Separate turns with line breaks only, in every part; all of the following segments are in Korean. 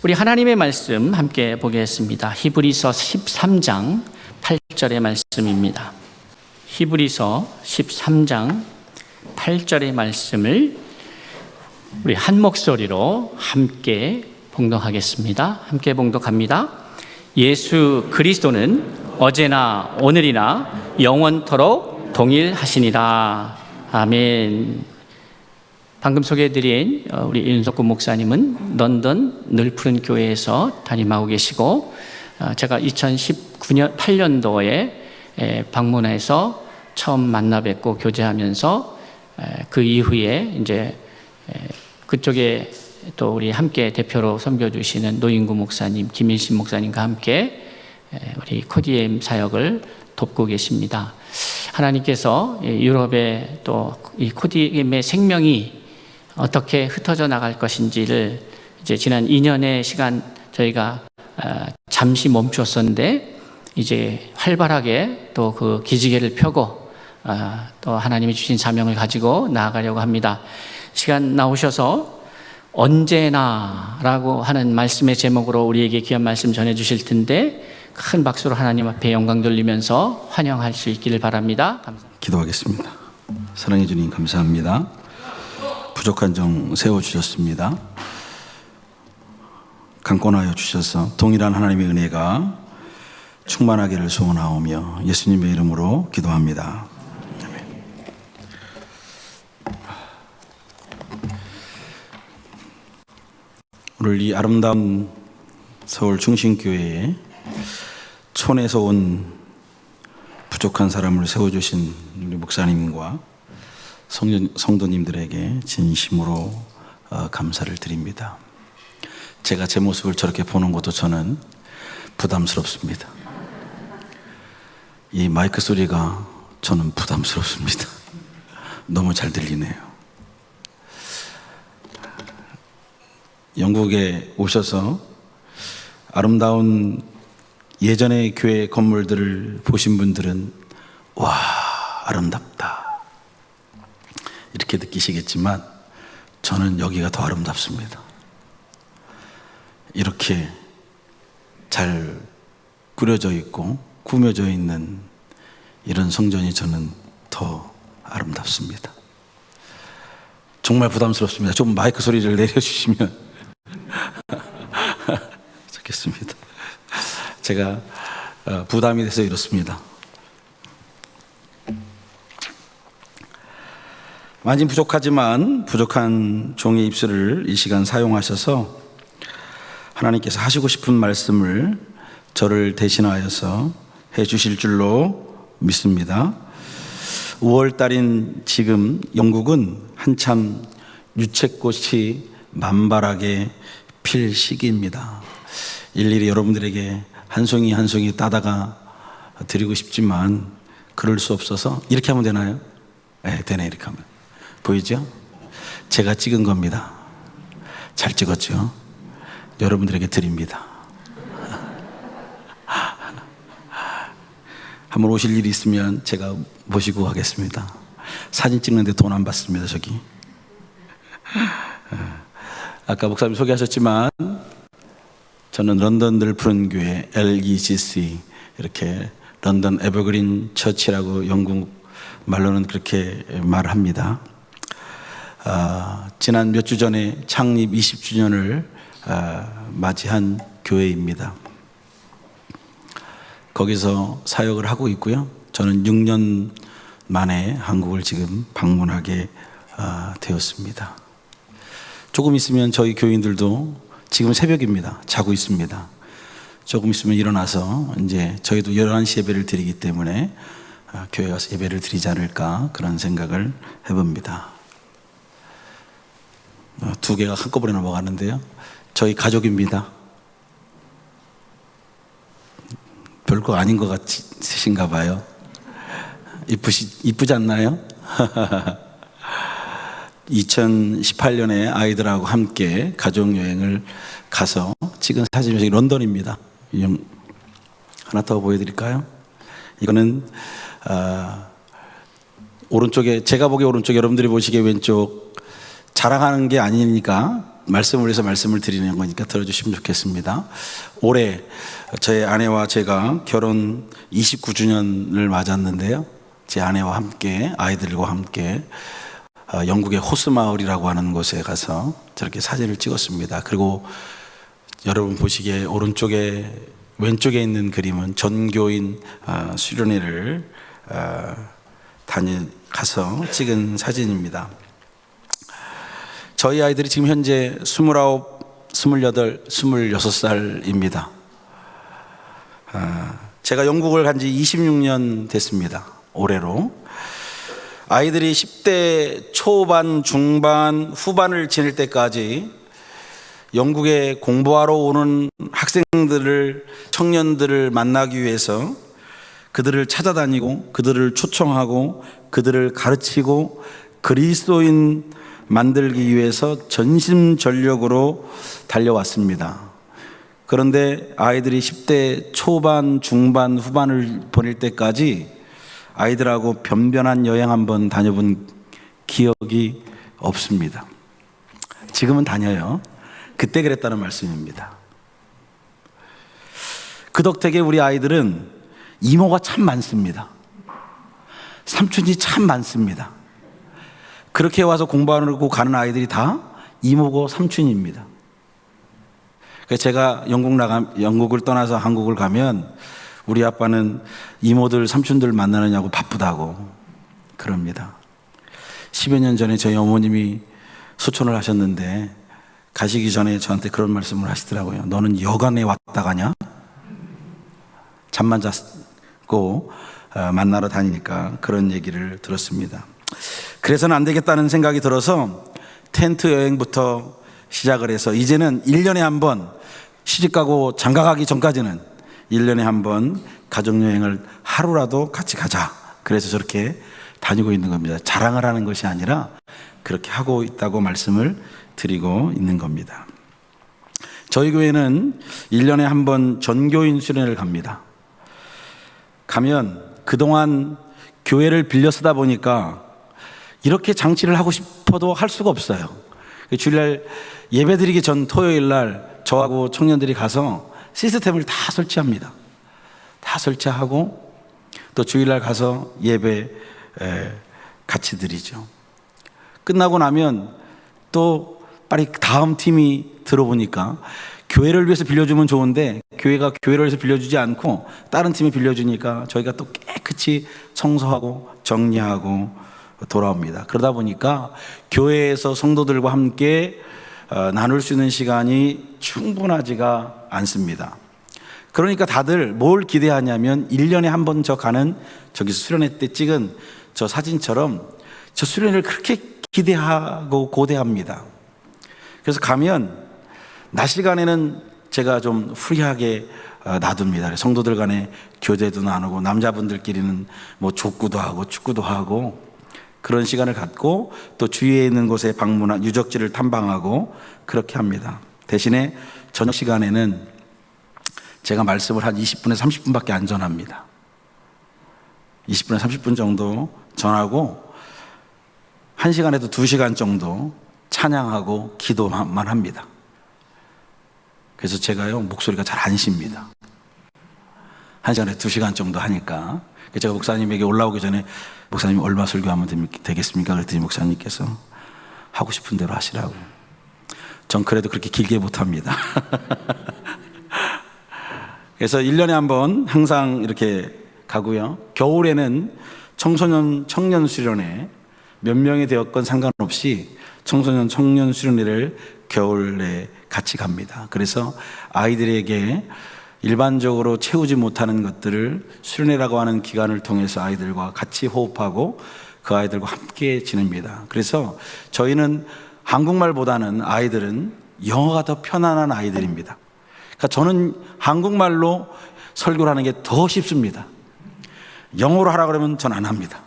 우리 하나님의 말씀 함께 보겠습니다. 히브리서 13장 8절의 말씀입니다. 히브리서 13장 8절의 말씀을 우리 한 목소리로 함께 봉독하겠습니다. 함께 봉독합니다. 예수 그리스도는 어제나 오늘이나 영원토록 동일하시니라. 아멘. 방금 소개해드린 우리 윤석구 목사님은 런던 늘푸른 교회에서 담임하고 계시고, 제가 2018년도에 방문해서 처음 만나 뵙고 교제하면서 그 이후에 이제 그쪽에 또 우리 함께 대표로 섬겨주시는 노인구 목사님, 김일신 목사님과 함께 우리 코디엠 사역을 돕고 계십니다. 하나님께서 유럽의 또 이 코디엠의 생명이 어떻게 흩어져 나갈 것인지를 이제 지난 2년의 시간 저희가 잠시 멈추었었는데 이제 활발하게 또 그 기지개를 펴고 또 하나님이 주신 사명을 가지고 나아가려고 합니다. 시간 나오셔서 언제나라고 하는 말씀의 제목으로 우리에게 귀한 말씀 전해주실 텐데 큰 박수로 하나님 앞에 영광 돌리면서 환영할 수 있기를 바랍니다. 감사합니다.
기도하겠습니다. 사랑해 주님 감사합니다. 부족한 점 세워주셨습니다. 강권하여 주셔서 동일한 하나님의 은혜가 충만하기를 소원하오며 예수님의 이름으로 기도합니다. 아멘. 오늘 이 아름다운 서울 중심교회에 촌에서 온 부족한 사람을 세워주신 우리 목사님과 성도님들에게 진심으로 감사를 드립니다. 제가 제 모습을 저렇게 보는 것도 저는 부담스럽습니다. 이 마이크 소리가 저는 부담스럽습니다. 너무 잘 들리네요. 영국에 오셔서 아름다운 예전의 교회 건물들을 보신 분들은 와, 아름답다 이렇게 느끼시겠지만 저는 여기가 더 아름답습니다. 이렇게 잘 꾸려져 있고 꾸며져 있는 이런 성전이 저는 더 아름답습니다. 정말 부담스럽습니다. 좀 마이크 소리를 내려주시면 좋겠습니다. 제가 부담이 돼서 이렇습니다. 많이 부족하지만 부족한 종의 입술을 이 시간 사용하셔서 하나님께서 하시고 싶은 말씀을 저를 대신하여서 해 주실 줄로 믿습니다. 5월달인 지금 영국은 한참 유채꽃이 만발하게 필 시기입니다. 일일이 여러분들에게 한 송이 한 송이 따다가 드리고 싶지만 그럴 수 없어서 이렇게 하면 되나요? 네, 되네. 이렇게 하면 보이죠? 제가 찍은 겁니다. 잘 찍었죠? 여러분들에게 드립니다. 한번 오실 일이 있으면 제가 모시고 가겠습니다. 사진 찍는데 돈 안 받습니다. 저기 아까 목사님 소개하셨지만 저는 런던 늘푸른 교회 LEGC, 이렇게 런던 에버그린 처치라고 영국 말로는 그렇게 말합니다. 지난 몇 주 전에 창립 20주년을 맞이한 교회입니다. 거기서 사역을 하고 있고요. 저는 6년 만에 한국을 지금 방문하게 되었습니다. 조금 있으면 저희 교인들도 지금 새벽입니다. 자고 있습니다. 조금 있으면 일어나서 이제 저희도 11시 예배를 드리기 때문에 교회 가서 예배를 드리지 않을까 그런 생각을 해봅니다. 두 개가 한꺼번에 넘어가는데요. 저희 가족입니다. 별거 아닌 것 같으신가 봐요. 이쁘지 않나요? 2018년에 아이들하고 함께 가족여행을 가서 찍은 사진이 여기 런던입니다. 하나 더 보여드릴까요? 이거는 오른쪽에, 제가 보기에 오른쪽, 여러분들이 보시기에 왼쪽, 자랑하는 게 아니니까 말씀을 위해서 말씀을 드리는 거니까 들어주시면 좋겠습니다. 올해 저의 아내와 제가 결혼 29주년을 맞았는데요. 제 아내와 함께 아이들과 함께 영국의 호스마을이라고 하는 곳에 가서 저렇게 사진을 찍었습니다. 그리고 여러분 보시기에 왼쪽에 있는 그림은 전교인 수련회를 가서 찍은 사진입니다. 저희 아이들이 지금 현재 29, 28, 26살입니다. 제가 영국을 간 지 26년 됐습니다. 올해로. 아이들이 10대 초반, 중반, 후반을 지낼 때까지 영국에 공부하러 오는 학생들을, 청년들을 만나기 위해서 그들을 찾아다니고 그들을 초청하고 그들을 가르치고 그리스도인 만들기 위해서 전심전력으로 달려왔습니다. 그런데 아이들이 10대 초반, 중반, 후반을 보낼 때까지 아이들하고 변변한 여행 한번 다녀본 기억이 없습니다. 지금은 다녀요. 그때 그랬다는 말씀입니다. 그 덕택에 우리 아이들은 이모가 참 많습니다. 삼촌이 참 많습니다. 그렇게 와서 공부하려고 가는 아이들이 다 이모고 삼촌입니다. 그래서 제가 영국을 떠나서 한국을 가면 우리 아빠는 이모들, 삼촌들 만나느냐고 바쁘다고 그럽니다. 10여 년 전에 저희 어머님이 소천을 하셨는데 가시기 전에 저한테 그런 말씀을 하시더라고요. 너는 여간에 왔다 가냐? 잠만 잤고 만나러 다니니까 그런 얘기를 들었습니다. 그래서는 안 되겠다는 생각이 들어서 텐트 여행부터 시작을 해서 이제는 1년에 한 번 시집가고 장가가기 전까지는 1년에 한 번 가족여행을 하루라도 같이 가자. 그래서 저렇게 다니고 있는 겁니다. 자랑을 하는 것이 아니라 그렇게 하고 있다고 말씀을 드리고 있는 겁니다. 저희 교회는 1년에 한 번 전교인 수련회를 갑니다. 가면 그동안 교회를 빌려 쓰다 보니까 이렇게 장치를 하고 싶어도 할 수가 없어요. 주일날 예배 드리기 전 토요일 날 저하고 청년들이 가서 시스템을 다 설치합니다. 다 설치하고 또 주일날 가서 예배 같이 드리죠. 끝나고 나면 또 빨리 다음 팀이 들어보니까 교회를 위해서 빌려주면 좋은데 교회가 교회를 위해서 빌려주지 않고 다른 팀이 빌려주니까 저희가 또 깨끗이 청소하고 정리하고 돌아옵니다. 그러다 보니까 교회에서 성도들과 함께 나눌 수 있는 시간이 충분하지가 않습니다. 그러니까 다들 뭘 기대하냐면 1년에 한 번 저 가는 저기서 수련회 때 찍은 저 사진처럼 저 수련회를 그렇게 기대하고 고대합니다. 그래서 가면 낮 시간에는 제가 좀 프리하게 놔둡니다. 성도들 간에 교제도 나누고 남자분들끼리는 뭐 족구도 하고 축구도 하고 그런 시간을 갖고 또 주위에 있는 곳에 방문한 유적지를 탐방하고 그렇게 합니다. 대신에 저녁 시간에는 제가 말씀을 한 20분에서 30분밖에 안 전합니다. 20분에서 30분 정도 전하고 1시간에도 2시간 정도 찬양하고 기도만 합니다. 그래서 제가요 목소리가 잘 안 쉽니다. 1시간에 2시간 정도 하니까 제가 목사님에게 올라오기 전에 목사님 얼마 설교하면 되겠습니까? 그랬더니 목사님께서 하고 싶은 대로 하시라고. 전 그래도 그렇게 길게 못합니다. 그래서 1년에 한 번 항상 이렇게 가고요. 겨울에는 청년 수련회 몇 명이 되었건 상관없이 청년 수련회를 겨울에 같이 갑니다. 그래서 아이들에게 일반적으로 채우지 못하는 것들을 수련회라고 하는 기간을 통해서 아이들과 같이 호흡하고 그 아이들과 함께 지냅니다. 그래서 저희는 한국말보다는 아이들은 영어가 더 편안한 아이들입니다. 그러니까 저는 한국말로 설교를 하는 게 더 쉽습니다. 영어로 하라 그러면 전 안 합니다.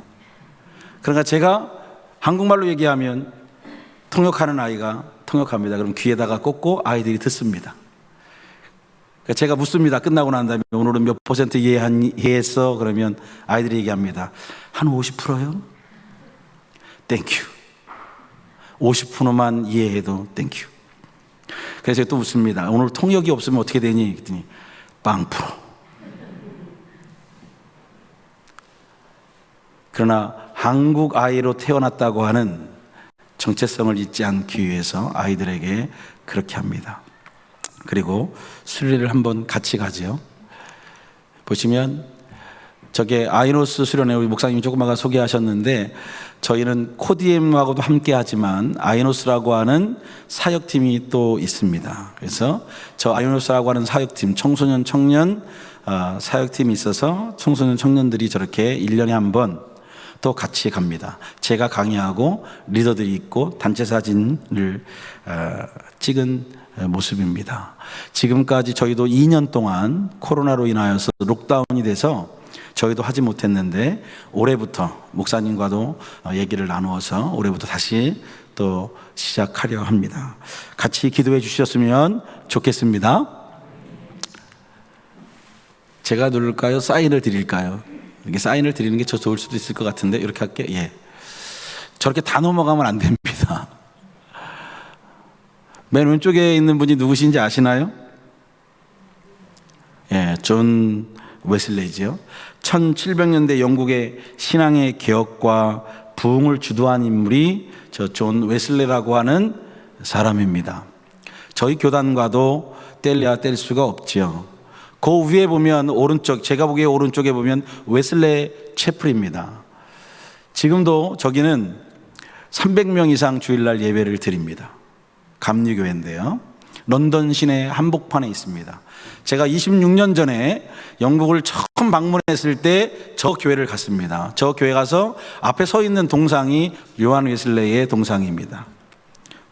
그러니까 제가 한국말로 얘기하면 통역하는 아이가 통역합니다. 그럼 귀에다가 꽂고 아이들이 듣습니다. 그러니까 제가 묻습니다. 끝나고 난 다음에 오늘은 몇 % 이해했어? 그러면 아이들이 얘기합니다. 한 50%요? 땡큐. 50%만 이해해도 땡큐. 그래서 제가 또 묻습니다. 오늘 통역이 없으면 어떻게 되니? 그랬더니 빵 프로. 그러나 한국 아이로 태어났다고 하는 정체성을 잊지 않기 위해서 아이들에게 그렇게 합니다. 그리고 수련회를 한번 같이 가죠. 보시면 저게 아이노스 수련회, 우리 목사님이 조금 아까 소개하셨는데, 저희는 코디엠하고도 함께 하지만 아이노스라고 하는 사역팀이 또 있습니다. 그래서 저 아이노스라고 하는 사역팀, 청소년 청년 사역팀이 있어서 청소년 청년들이 저렇게 1년에 한 번 또 같이 갑니다. 제가 강의하고 리더들이 있고 단체 사진을 찍은 모습입니다. 지금까지 저희도 2년 동안 코로나로 인하여서 록다운이 돼서 저희도 하지 못했는데, 올해부터 목사님과도 얘기를 나누어서 올해부터 다시 또 시작하려 합니다. 같이 기도해 주셨으면 좋겠습니다. 제가 누를까요? 사인을 드릴까요? 이렇게 사인을 드리는 게 더 좋을 수도 있을 것 같은데, 이렇게 할게요. 예. 저렇게 다 넘어가면 안 됩니다. 맨 왼쪽에 있는 분이 누구신지 아시나요? 예, 존 웨슬레이지요. 1700년대 영국의 신앙의 개혁과 부흥을 주도한 인물이 저 존 웨슬레라고 하는 사람입니다. 저희 교단과도 뗄래야 뗄 수가 없지요. 그 위에 보면 오른쪽, 제가 보기에 오른쪽에 보면 웨슬레 채플입니다. 지금도 저기는 300명 이상 주일날 예배를 드립니다. 감리교회인데요. 런던 시내 한복판에 있습니다. 제가 26년 전에 영국을 처음 방문했을 때 저 교회를 갔습니다. 저 교회 가서 앞에 서 있는 동상이 요한 웨슬레이의 동상입니다.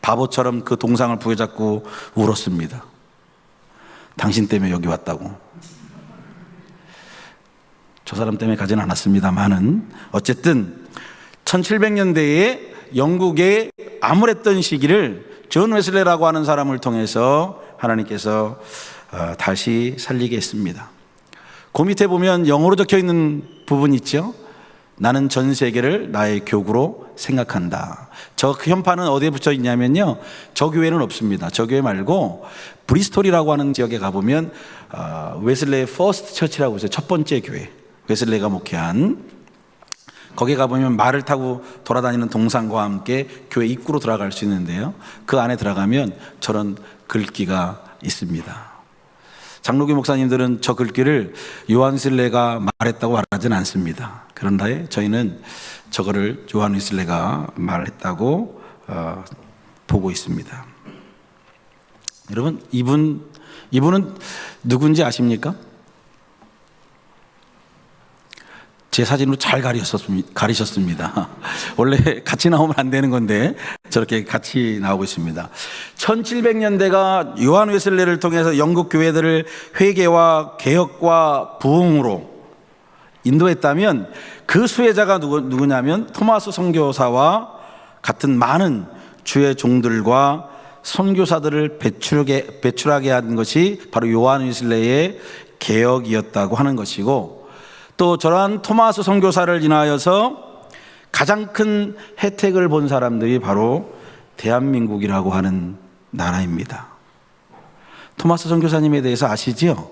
바보처럼 그 동상을 부여잡고 울었습니다. 당신 때문에 여기 왔다고. 저 사람 때문에 가지는 않았습니다만은, 어쨌든 1700년대에 영국에 암울했던 시기를 존 웨슬레라고 하는 사람을 통해서 하나님께서 다시 살리게 했습니다. 그 밑에 보면 영어로 적혀 있는 부분 있죠. 나는 전 세계를 나의 교구로 생각한다. 저 현판은 어디에 붙여 있냐면요, 저 교회는 없습니다. 저 교회 말고 브리스톨이라고 하는 지역에 가보면 웨슬레이 퍼스트 처치라고 있어요. 첫 번째 교회, 웨슬레이가 목회한. 거기에 가보면 말을 타고 돌아다니는 동상과 함께 교회 입구로 들어갈 수 있는데요, 그 안에 들어가면 저런 글귀가 있습니다. 장로교 목사님들은 저 글귀를 요한 웨슬레이가 말했다고 말하진 않습니다. 그런데 저희는 저거를 요한 웨슬레이가 말했다고 보고 있습니다. 여러분, 이분은 누군지 아십니까? 제 사진으로 잘 가리셨습니다. 원래 같이 나오면 안 되는 건데 저렇게 같이 나오고 있습니다. 1700년대가 요한 웨슬레를 통해서 영국 교회들을 회개와 개혁과 부흥으로 인도했다면, 그 수혜자가 누구냐면 토마스 선교사와 같은 많은 주의 종들과 선교사들을 배출하게 한 것이 바로 요한 웨슬레의 개혁이었다고 하는 것이고, 또 저러한 토마스 선교사를 인하여서 가장 큰 혜택을 본 사람들이 바로 대한민국이라고 하는 나라입니다. 토마스 선교사님에 대해서 아시죠?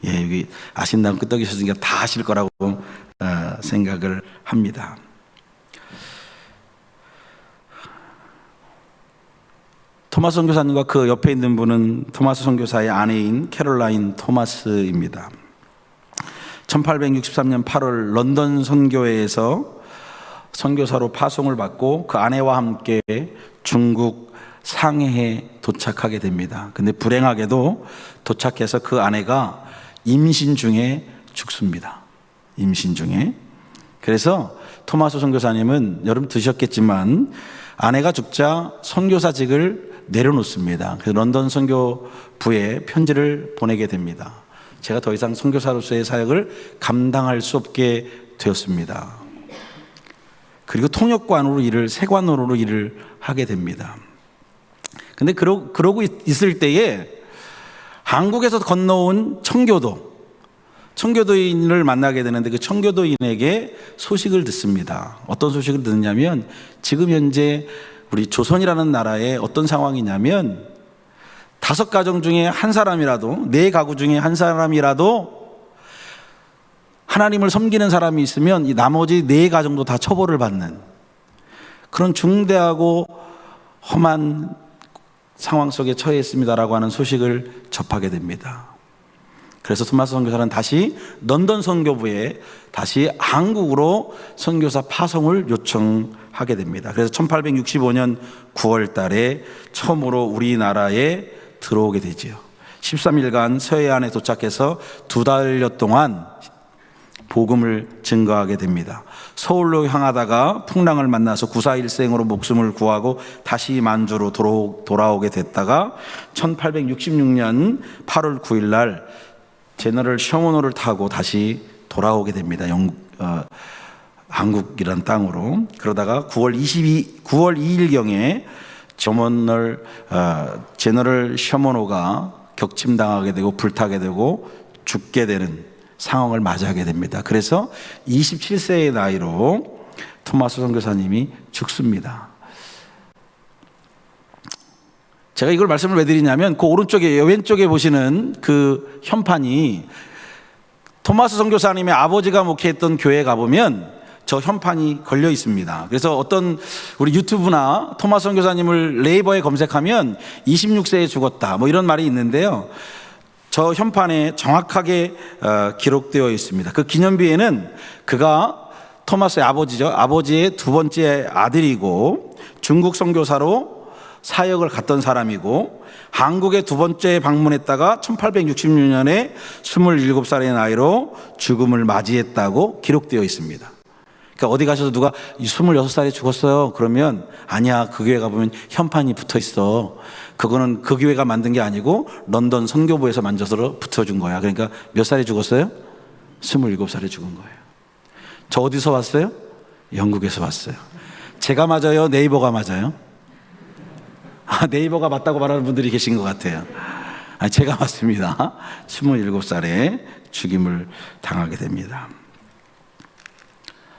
예, 여기 아신다고 끄떡이셨으니까 다 아실 거라고 생각을 합니다. 토마스 선교사님과 그 옆에 있는 분은 토마스 선교사의 아내인 캐롤라인 토마스입니다. 1863년 8월 런던 선교회에서 선교사로 파송을 받고 그 아내와 함께 중국 상해에 도착하게 됩니다. 근데 불행하게도 도착해서 그 아내가 임신 중에 죽습니다. 임신 중에. 그래서 토마스 선교사님은 여러분 드셨겠지만 아내가 죽자 선교사직을 내려놓습니다. 그래서 런던 선교부에 편지를 보내게 됩니다. 제가 더 이상 선교사로서의 사역을 감당할 수 없게 되었습니다. 그리고 통역관으로 세관으로 일을 하게 됩니다. 근데 그러고 있을 때에 한국에서 건너온 청교도인을 만나게 되는데, 그 청교도인에게 소식을 듣습니다. 어떤 소식을 듣느냐면, 지금 현재 우리 조선이라는 나라에 어떤 상황이냐면 5가정 중에 한 사람이라도, 4가구 중에 한 사람이라도 하나님을 섬기는 사람이 있으면 이 나머지 4가정도 다 처벌을 받는 그런 중대하고 험한 상황 속에 처해 있습니다라고 하는 소식을 접하게 됩니다. 그래서 토마스 선교사는 다시 런던 선교부에 다시 한국으로 선교사 파송을 요청하게 됩니다. 그래서 1865년 9월 달에 처음으로 우리나라에 들어오게 되지요. 13일간 서해안에 도착해서 2달여 동안 복음을 증거하게 됩니다. 서울로 향하다가 풍랑을 만나서 구사일생으로 목숨을 구하고 다시 만주로 돌아오게 됐다가 1866년 8월 9일 날 제너럴 셔먼호를 타고 다시 돌아오게 됩니다. 한국이란 땅으로. 그러다가 9월 2일경에 제너럴 셔먼호가 격침당하게 되고 불타게 되고 죽게 되는 상황을 맞이하게 됩니다. 그래서 27세의 나이로 토마스 선교사님이 죽습니다. 제가 이걸 말씀을 왜 드리냐면 그 오른쪽에 왼쪽에 보시는 그 현판이 토마스 선교사님의 아버지가 목회했던 교회에 가보면 저 현판이 걸려 있습니다. 그래서 어떤 우리 유튜브나 토마스 선교사님을 네이버에 검색하면 26세에 죽었다 뭐 이런 말이 있는데요. 저 현판에 정확하게 기록되어 있습니다. 그 기념비에는 그가 토마스의 아버지죠. 아버지의 2번째 아들이고 중국 선교사로 사역을 갔던 사람이고 한국에 2번째 방문했다가 1866년에 27살의 나이로 죽음을 맞이했다고 기록되어 있습니다. 그러니까 어디 가셔서 누가 26살에 죽었어요 그러면 아니야, 그 교회 가보면 현판이 붙어 있어. 그거는 그 교회가 만든 게 아니고 런던 선교부에서 만져서 붙여준 거야. 그러니까 몇 살에 죽었어요? 27살에 죽은 거예요. 저 어디서 왔어요? 영국에서 왔어요. 제가 맞아요? 네이버가 맞아요? 네이버가 맞다고 말하는 분들이 계신 것 같아요. 제가 맞습니다. 27살에 죽임을 당하게 됩니다.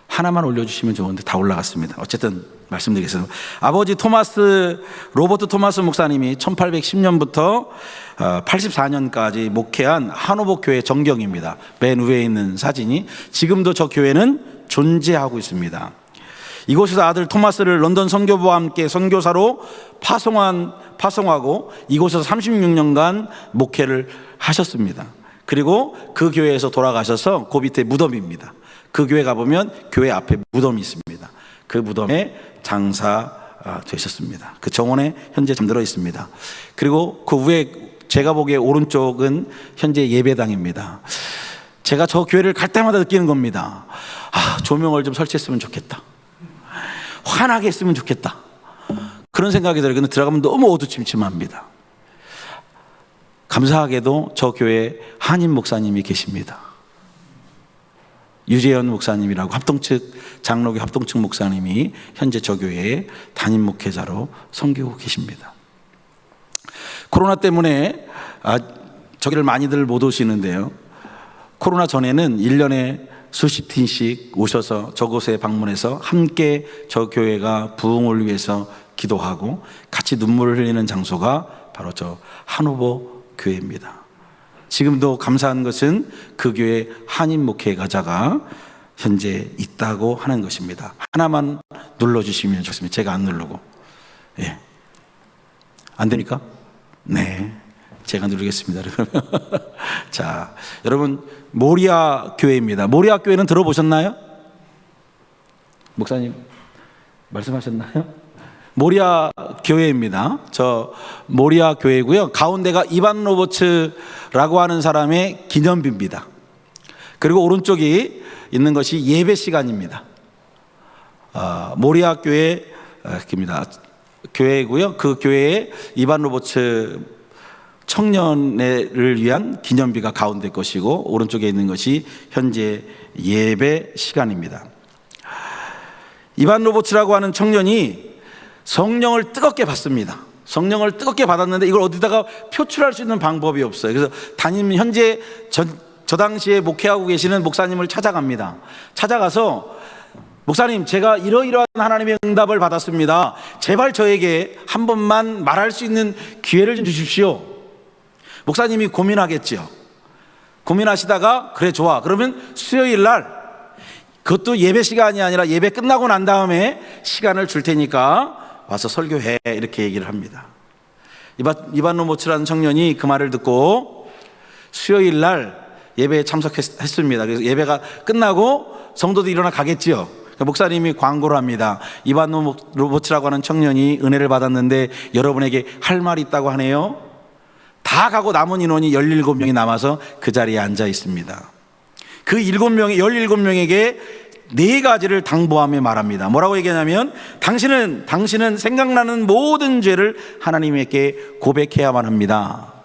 하나만 올려주시면 좋은데 다 올라갔습니다. 어쨌든 말씀드리겠습니다. 아버지 로버트 토마스 목사님이 1810년부터 84년까지 목회한 하노버 교회 정경입니다. 맨 위에 있는 사진이 지금도 저 교회는 존재하고 있습니다. 이곳에서 아들 토마스를 런던 선교부와 함께 선교사로 파송하고 이곳에서 36년간 목회를 하셨습니다. 그리고 그 교회에서 돌아가셔서 그 밑에 무덤입니다. 그 교회 가보면 교회 앞에 무덤이 있습니다. 그 무덤에 장사되셨습니다. 그 정원에 현재 잠들어 있습니다. 그리고 그 위에 제가 보기에 오른쪽은 현재 예배당입니다. 제가 저 교회를 갈 때마다 느끼는 겁니다. 조명을 좀 설치했으면 좋겠다. 환하게 했으면 좋겠다. 그런 생각이 들어요. 근데 들어가면 너무 어두침침합니다. 감사하게도 저 교회에 한인 목사님이 계십니다. 유재현 목사님이라고 장로교 합동측 목사님이 현재 저 교회에 담임 목회자로 섬기고 계십니다. 코로나 때문에 저기를 많이들 못 오시는데요. 코로나 전에는 1년에 수십 팀씩 오셔서 저곳에 방문해서 함께 저 교회가 부흥을 위해서 기도하고 같이 눈물을 흘리는 장소가 바로 저 하노버 교회입니다. 지금도 감사한 것은 그 교회 한인 목회가자가 현재 있다고 하는 것입니다. 하나만 눌러주시면 좋습니다. 제가 안 누르고. 안 됩니까? 네, 제가 누르겠습니다. 자, 여러분, 모리아 교회입니다. 모리아 교회는 들어보셨나요? 목사님 말씀하셨나요? 모리아 교회입니다. 저 모리아 교회고요. 가운데가 이반 로버츠라고 하는 사람의 기념비입니다. 그리고 오른쪽이 있는 것이 예배 시간입니다. 모리아 교회입니다. 교회고요. 그 교회에 이반 로버츠 청년을 위한 기념비가 가운데 것이고 오른쪽에 있는 것이 현재 예배 시간입니다. 이반 로버츠라고 하는 청년이 성령을 뜨겁게 받습니다. 성령을 뜨겁게 받았는데 이걸 어디다가 표출할 수 있는 방법이 없어요. 그래서 현재 저 당시에 목회하고 계시는 목사님을 찾아갑니다. 찾아가서 목사님, 제가 이러이러한 하나님의 응답을 받았습니다. 제발 저에게 한 번만 말할 수 있는 기회를 좀 주십시오. 목사님이 고민하겠죠. 고민하시다가 그래 좋아, 그러면 수요일 날, 그것도 예배 시간이 아니라 예배 끝나고 난 다음에 시간을 줄 테니까 와서 설교해, 이렇게 얘기를 합니다. 이반노 모츠라는 청년이 그 말을 듣고 수요일 날 예배에 참석했습니다. 그래서 예배가 끝나고 성도도 일어나 가겠지요. 목사님이 광고를 합니다. 이반노 모츠라고 하는 청년이 은혜를 받았는데 여러분에게 할 말이 있다고 하네요. 다 가고 남은 인원이 17명이 남아서 그 자리에 앉아 있습니다. 그 17명에게 네 가지를 당부하며 말합니다. 뭐라고 얘기하냐면, 당신은 생각나는 모든 죄를 하나님께 고백해야만 합니다.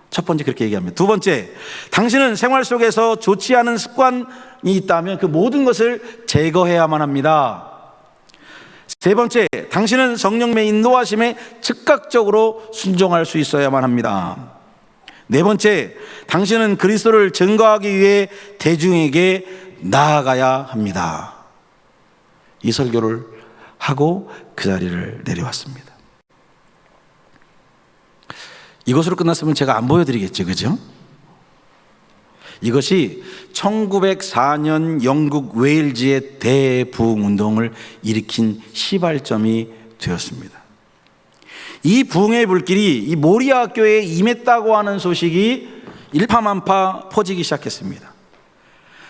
첫 번째 그렇게 얘기합니다. 두 번째, 당신은 생활 속에서 좋지 않은 습관이 있다면 그 모든 것을 제거해야만 합니다. 세 번째, 당신은 성령의 인도하심에 즉각적으로 순종할 수 있어야만 합니다. 네 번째, 당신은 그리스도를 증거하기 위해 대중에게 나아가야 합니다. 이 설교를 하고 그 자리를 내려왔습니다. 이것으로 끝났으면 제가 안 보여드리겠죠, 그죠? 이것이 1904년 영국 웨일즈의 대부흥운동을 일으킨 시발점이 되었습니다. 이 부흥의 불길이 이 모리아 학교에 임했다고 하는 소식이 일파만파 퍼지기 시작했습니다.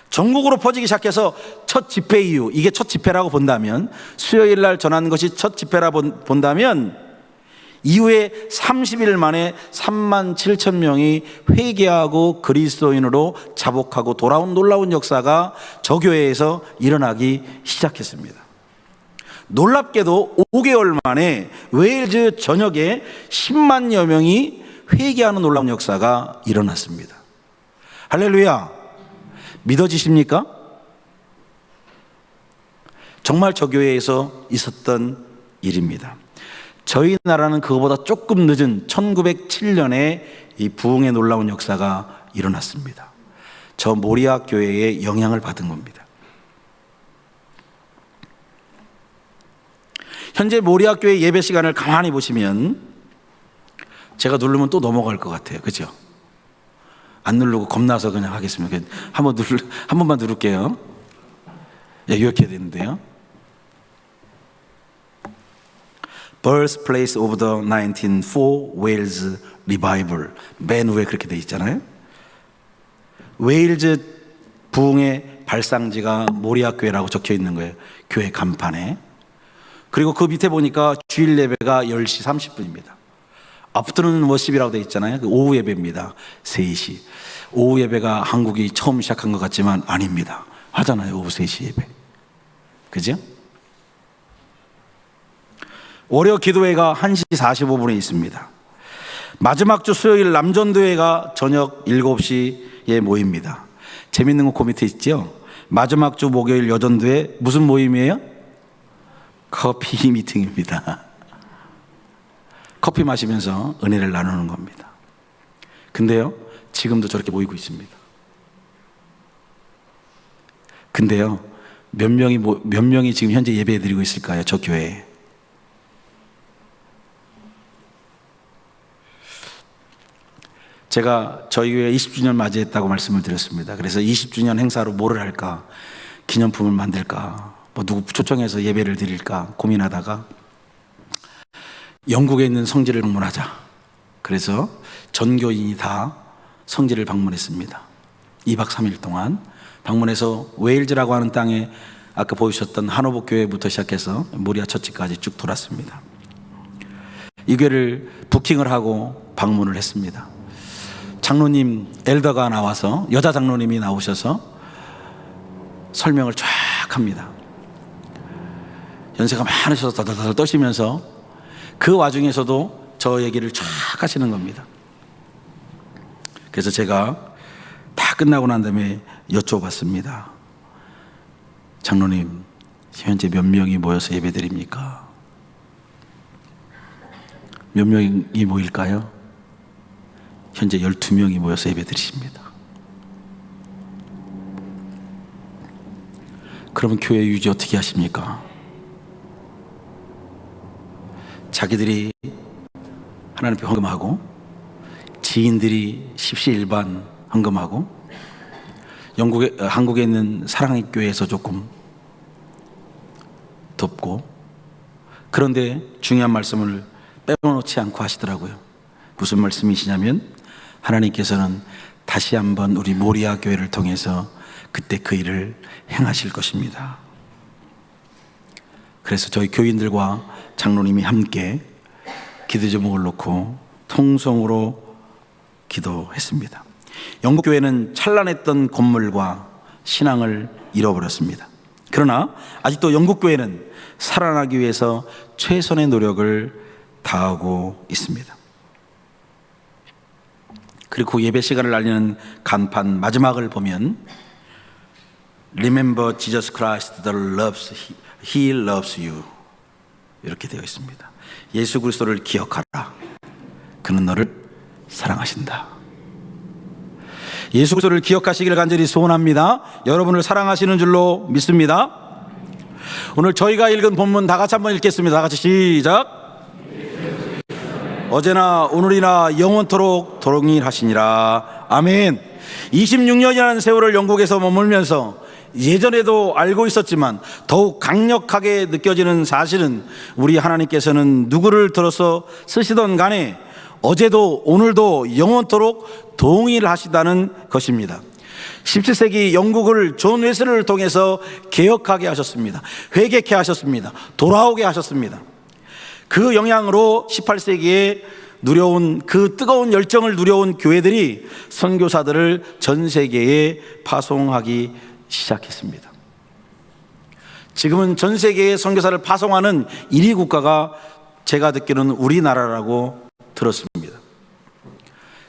전국으로 퍼지기 시작해서 첫 집회 이후, 이게 첫 집회라고 본다면, 수요일 날 전한 것이 첫 집회라 본다면, 이후에 30일 만에 3만 7천 명이 회개하고 그리스도인으로 자복하고 돌아온 놀라운 역사가 저 교회에서 일어나기 시작했습니다. 놀랍게도 5개월 만에 웨일즈 전역에 10만여 명이 회개하는 놀라운 역사가 일어났습니다. 할렐루야! 믿어지십니까? 정말 저 교회에서 있었던 일입니다. 저희 나라는 그거보다 조금 늦은 1907년에 이 부흥의 놀라운 역사가 일어났습니다. 저 모리아 교회의 영향을 받은 겁니다. 현재 모리아 교회 예배 시간을 가만히 보시면, 제가 누르면 또 넘어갈 것 같아요. 그죠? 안 누르고 겁나서 그냥 하겠습니다. 한 번만 누를게요. 예, 이렇게 되는데요. Birthplace of the 1904 Wales Revival. 맨 위에 그렇게 돼 있잖아요. 웨일즈 부흥의 발상지가 모리아 교회라고 적혀 있는 거예요. 교회 간판에. 그리고 그 밑에 보니까 주일 예배가 10시 30분입니다. 아프터눈 워십이라고 돼 있잖아요. 그 오후 예배입니다. 3시. 오후 예배가 한국이 처음 시작한 것 같지만 아닙니다. 하잖아요. 오후 3시 예배. 그죠? 월요 기도회가 1시 45분에 있습니다. 마지막 주 수요일 남전도회가 저녁 7시에 모입니다. 재밌는 거 그 밑에 있죠? 마지막 주 목요일 여전도회 무슨 모임이에요? 커피 미팅입니다. 커피 마시면서 은혜를 나누는 겁니다. 근데요, 지금도 저렇게 모이고 있습니다. 근데요, 몇 명이 지금 현재 예배 드리고 있을까요? 저 교회에. 제가 저희 교회 20주년 맞이했다고 말씀을 드렸습니다. 그래서 20주년 행사로 뭐를 할까? 기념품을 만들까? 뭐 누구 초청해서 예배를 드릴까? 고민하다가 영국에 있는 성지를 방문하자. 그래서 전교인이 다 성지를 방문했습니다. 2박 3일 동안 방문해서 웨일즈라고 하는 땅에 아까 보이셨던 하노버 교회부터 시작해서 모리아 처치까지 쭉 돌았습니다. 이 교회를 부킹을 하고 방문을 했습니다. 장로님, 엘더가 나와서, 여자 장로님이 나오셔서 설명을 쫙 합니다. 연세가 많으셔서 더더더 떠시면서 그 와중에서도 저 얘기를 쫙 하시는 겁니다. 그래서 제가 다 끝나고 난 다음에 여쭤봤습니다. 장로님, 현재 몇 명이 모여서 예배 드립니까? 몇 명이 모일까요? 현재 12명이 모여서 예배 드리십니다. 그러면 교회 유지 어떻게 하십니까? 자기들이 하나님 앞에 헌금하고, 지인들이 십시일반 헌금하고, 한국에 있는 사랑의 교회에서 조금 돕고, 그런데 중요한 말씀을 빼놓지 않고 하시더라고요. 무슨 말씀이시냐면, 하나님께서는 다시 한번 우리 모리아 교회를 통해서 그때 그 일을 행하실 것입니다. 그래서 저희 교인들과 장로님이 함께 기도 제목을 놓고 통성으로 기도했습니다. 영국 교회는 찬란했던 건물과 신앙을 잃어버렸습니다. 그러나 아직도 영국 교회는 살아나기 위해서 최선의 노력을 다하고 있습니다. 그리고 예배 시간을 알리는 간판 마지막을 보면 Remember Jesus Christ that loves, He loves you, 이렇게 되어 있습니다. 예수 그리스도를 기억하라. 그는 너를 사랑하신다. 예수 그리스도를 기억하시기를 간절히 소원합니다. 여러분을 사랑하시는 줄로 믿습니다. 오늘 저희가 읽은 본문 다 같이 한번 읽겠습니다. 다 같이 시작. 어제나 오늘이나 영원토록 동일하시니라. 아멘. 26년이라는 세월을 영국에서 머물면서 예전에도 알고 있었지만 더욱 강력하게 느껴지는 사실은, 우리 하나님께서는 누구를 들어서 쓰시던 간에 어제도 오늘도 영원토록 동일하시다는 것입니다. 17세기 영국을 존 웨슬리를 통해서 개혁하게 하셨습니다. 회개케 하셨습니다. 돌아오게 하셨습니다. 그 영향으로 18세기에 누려온 그 뜨거운 열정을 누려온 교회들이 선교사들을 전 세계에 파송하기 시작했습니다. 지금은 전 세계에 선교사를 파송하는 1위 국가가 제가 듣기로는 우리나라라고 들었습니다.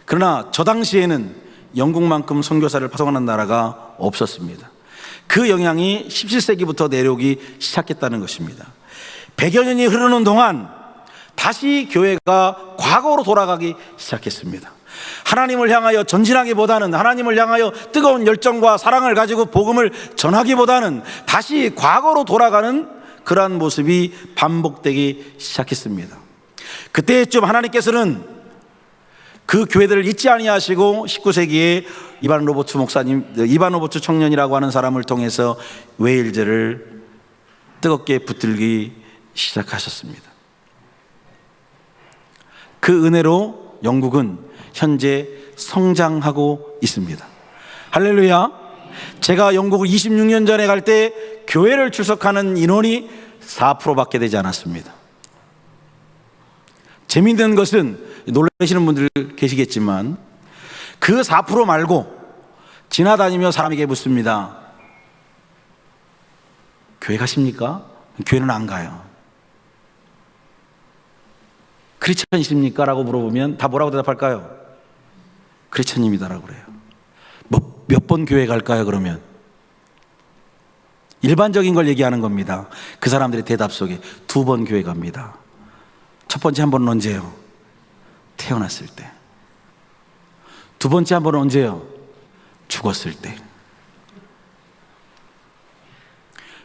그러나 저 당시에는 영국만큼 선교사를 파송하는 나라가 없었습니다. 그 영향이 17세기부터 내려오기 시작했다는 것입니다. 100여 년이 흐르는 동안 다시 교회가 과거로 돌아가기 시작했습니다. 하나님을 향하여 전진하기보다는, 하나님을 향하여 뜨거운 열정과 사랑을 가지고 복음을 전하기보다는 다시 과거로 돌아가는 그러한 모습이 반복되기 시작했습니다. 그때쯤 하나님께서는 그 교회들을 잊지 아니하시고 19세기에 이반 로버츠 목사님, 이반 로버츠 청년이라고 하는 사람을 통해서 웨일즈를 뜨겁게 붙들기 시작하셨습니다. 그 은혜로 영국은 현재 성장하고 있습니다. 할렐루야. 제가 영국을 26년 전에 갈 때 교회를 출석하는 인원이 4%밖에 되지 않았습니다. 재미있는 것은, 놀라시는 분들 계시겠지만, 그 4% 말고 지나다니며 사람에게 묻습니다. 교회 가십니까? 교회는 안 가요. 크리스천이십니까? 라고 물어보면 다 뭐라고 대답할까요? 크리스천입니다라고 그래요. 몇 번 교회 갈까요? 그러면 일반적인 걸 얘기하는 겁니다. 그 사람들의 대답 속에 2번 교회 갑니다. 첫 번째 한 번은 언제요? 태어났을 때. 두 번째 한 번은 언제요? 죽었을 때.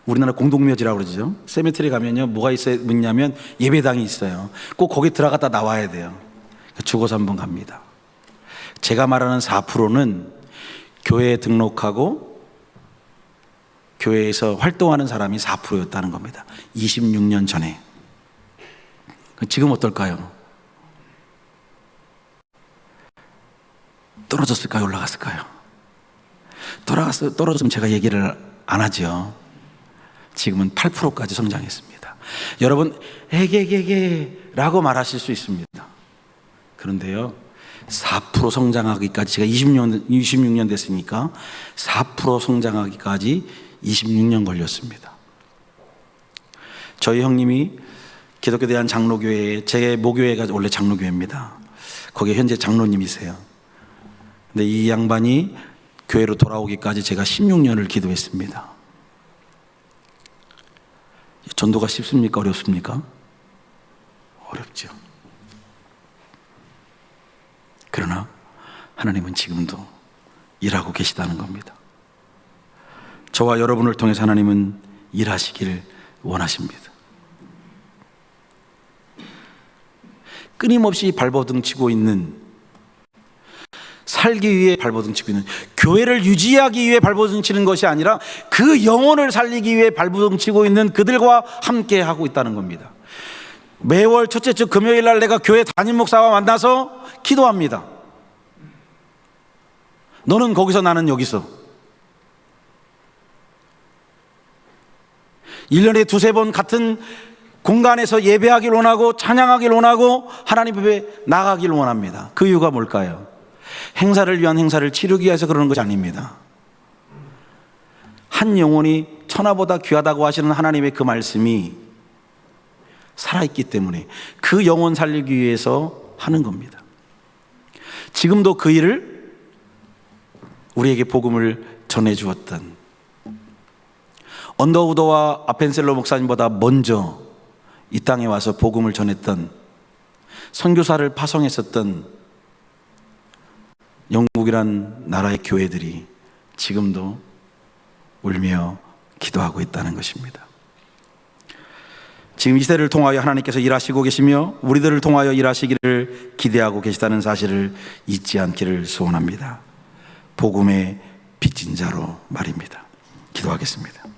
우리나라 공동묘지라고 그러죠. 세미트리 가면요, 뭐가 있냐면 예배당이 있어요. 꼭 거기 들어갔다 나와야 돼요. 죽어서 한 번 갑니다. 제가 말하는 4%는 교회에 등록하고 교회에서 활동하는 사람이 4%였다는 겁니다. 26년 전에. 지금 어떨까요? 떨어졌을까요? 올라갔을까요? 떨어졌으면 제가 얘기를 안 하죠. 지금은 8%까지 성장했습니다. 여러분, 에게게게라고 말하실 수 있습니다. 그런데요, 4% 성장하기까지, 제가 26년 됐으니까 4% 성장하기까지 26년 걸렸습니다. 저희 형님이 기독교 대한 장로교회에, 제 모교회가 원래 장로교회입니다. 거기에 현재 장로님이세요. 근데 이 양반이 교회로 돌아오기까지 제가 16년을 기도했습니다. 전도가 쉽습니까? 어렵습니까? 어렵죠. 그러나 하나님은 지금도 일하고 계시다는 겁니다. 저와 여러분을 통해서 하나님은 일하시길 원하십니다. 끊임없이 발버둥 치고 있는, 살기 위해 발버둥 치고 있는, 교회를 유지하기 위해 발버둥 치는 것이 아니라 그 영혼을 살리기 위해 발버둥 치고 있는 그들과 함께 하고 있다는 겁니다. 매월 첫째 주 금요일 날 내가 교회 담임 목사와 만나서 기도합니다. 너는 거기서 나는 여기서. 1년에 두세 번 같은 공간에서 예배하길 원하고 찬양하길 원하고 하나님 앞에 나가길 원합니다. 그 이유가 뭘까요? 행사를 위한 행사를 치르기 위해서 그러는 것이 아닙니다. 한 영혼이 천하보다 귀하다고 하시는 하나님의 그 말씀이 살아있기 때문에 그 영혼 살리기 위해서 하는 겁니다. 지금도 그 일을 우리에게 복음을 전해주었던 언더우더와 아펜셀러 목사님보다 먼저 이 땅에 와서 복음을 전했던, 선교사를 파송했었던 영국이란 나라의 교회들이 지금도 울며 기도하고 있다는 것입니다. 지금 이 시대를 통하여 하나님께서 일하시고 계시며 우리들을 통하여 일하시기를 기대하고 계시다는 사실을 잊지 않기를 소원합니다. 복음의 빚진 자로 말입니다. 기도하겠습니다.